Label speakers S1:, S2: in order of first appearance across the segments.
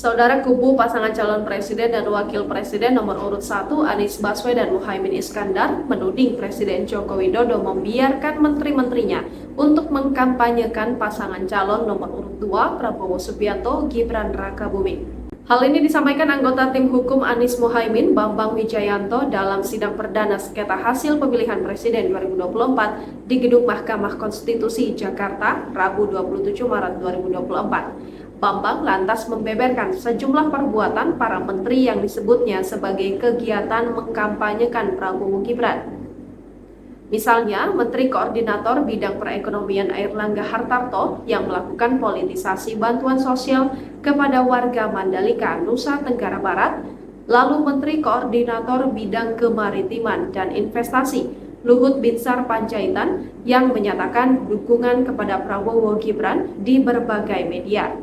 S1: Saudara kubu pasangan calon presiden dan wakil presiden nomor urut 1 Anies Baswedan Muhaimin Iskandar menuding Presiden Joko Widodo membiarkan menteri-menterinya untuk mengkampanyekan pasangan calon nomor urut 2 Prabowo Subianto Gibran Rakabuming. Hal ini disampaikan anggota tim hukum Anies Muhaimin Bambang Wijayanto dalam sidang perdana sengketa hasil pemilihan presiden 2024 di Gedung Mahkamah Konstitusi Jakarta, Rabu 27 Maret 2024. Bambang lantas membeberkan sejumlah perbuatan para menteri yang disebutnya sebagai kegiatan mengkampanyekan Prabowo Gibran. Misalnya, Menteri Koordinator Bidang Perekonomian Airlangga Hartarto yang melakukan politisasi bantuan sosial kepada warga Mandalika, Nusa Tenggara Barat, lalu Menteri Koordinator Bidang Kemaritiman dan Investasi Luhut Binsar Panjaitan yang menyatakan dukungan kepada Prabowo Gibran di berbagai media.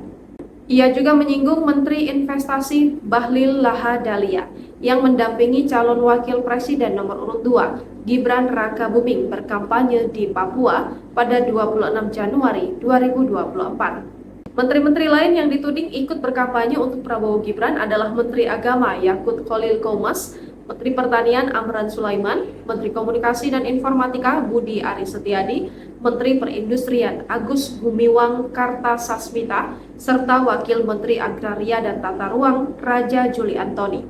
S1: Ia juga menyinggung Menteri Investasi Bahlil Lahadalia yang mendampingi calon wakil presiden nomor urut 2 Gibran Rakabuming berkampanye di Papua pada 26 Januari 2024. Menteri-menteri lain yang dituding ikut berkampanye untuk Prabowo Gibran adalah Menteri Agama Yakut Khalil Qomas, Menteri Pertanian Amran Sulaiman, Menteri Komunikasi dan Informatika Budi Aris Setiadi, Menteri Perindustrian Agus Gumiwang Kartasasmita, serta Wakil Menteri Agraria dan Tata Ruang Raja Juli Antoni.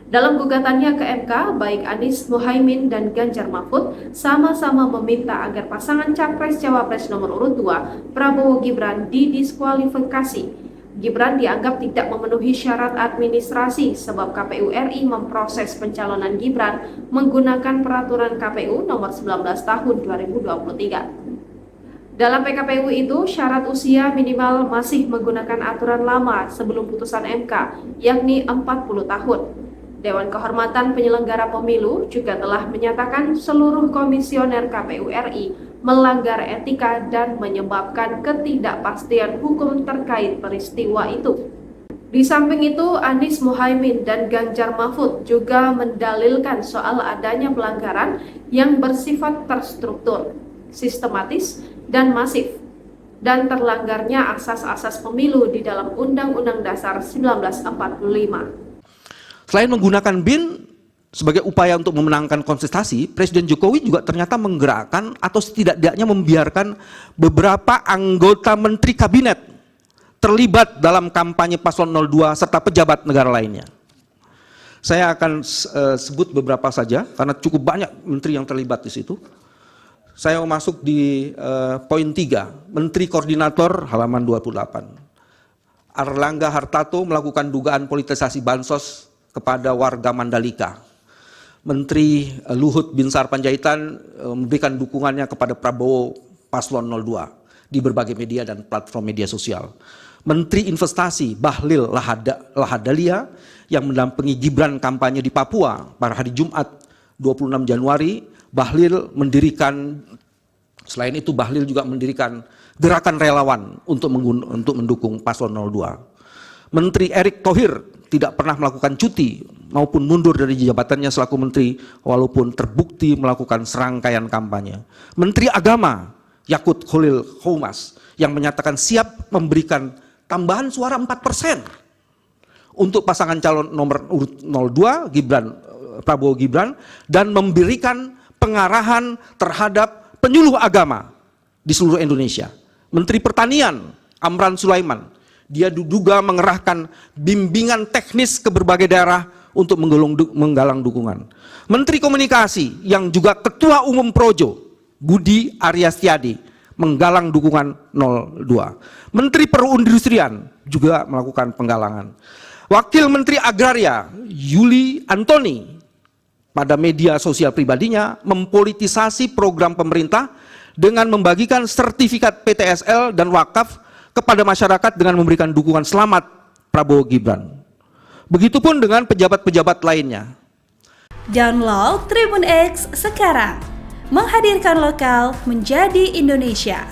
S1: Dalam gugatannya ke MK, baik Anies Muhaimin dan Ganjar Mahfud sama-sama meminta agar pasangan Capres-Cawapres nomor urut 2 Prabowo Gibran didiskualifikasi. Gibran dianggap tidak memenuhi syarat administrasi sebab KPU RI memproses pencalonan Gibran menggunakan peraturan KPU nomor 19 tahun 2023. Dalam PKPU itu, syarat usia minimal masih menggunakan aturan lama sebelum putusan MK, yakni 40 tahun. Dewan Kehormatan Penyelenggara Pemilu juga telah menyatakan seluruh komisioner KPU RI melanggar etika dan menyebabkan ketidakpastian hukum terkait peristiwa itu. Di samping itu, Anies Muhaimin dan Ganjar Mahfud juga mendalilkan soal adanya pelanggaran yang bersifat terstruktur, sistematis, dan masif, dan terlanggarnya asas-asas pemilu di dalam Undang-Undang Dasar 1945.
S2: Selain menggunakan BIN sebagai upaya untuk memenangkan kontestasi, Presiden Jokowi juga ternyata menggerakkan atau setidaknya membiarkan beberapa anggota menteri kabinet terlibat dalam kampanye paslon 02 serta pejabat negara lainnya. Saya akan sebut beberapa saja karena cukup banyak menteri yang terlibat di situ. Saya mau masuk di poin 3, Menteri Koordinator halaman 28. Airlangga Hartarto melakukan dugaan politisasi bansos kepada warga Mandalika. Menteri Luhut Binsar Panjaitan memberikan dukungannya kepada Prabowo paslon 02 di berbagai media dan platform media sosial. Menteri Investasi Bahlil Lahadalia yang mendampingi Gibran kampanye di Papua pada hari Jumat 26 Januari, selain itu Bahlil juga mendirikan gerakan relawan untuk mendukung paslon 02. Menteri Erick Thohir tidak pernah melakukan cuti maupun mundur dari jabatannya selaku menteri walaupun terbukti melakukan serangkaian kampanye. Menteri Agama Yakut Khalil Qomas yang menyatakan siap memberikan tambahan suara 4% untuk pasangan calon nomor urut 02 Prabowo Gibran dan memberikan pengarahan terhadap penyuluh agama di seluruh Indonesia. Menteri Pertanian Amran Sulaiman, dia diduga mengerahkan bimbingan teknis ke berbagai daerah untuk menggalang dukungan. Menteri Komunikasi yang juga Ketua Umum Projo, Budi Aris Setiadi, menggalang dukungan 02. Menteri Perindustrian juga melakukan penggalangan. Wakil Menteri Agraria, Juli Antoni, pada media sosial pribadinya mempolitisasi program pemerintah dengan membagikan sertifikat PTSL dan wakaf kepada masyarakat dengan memberikan dukungan selamat Prabowo Gibran. Begitupun dengan pejabat-pejabat lainnya.
S3: Download Tribun X sekarang, menghadirkan lokal menjadi Indonesia.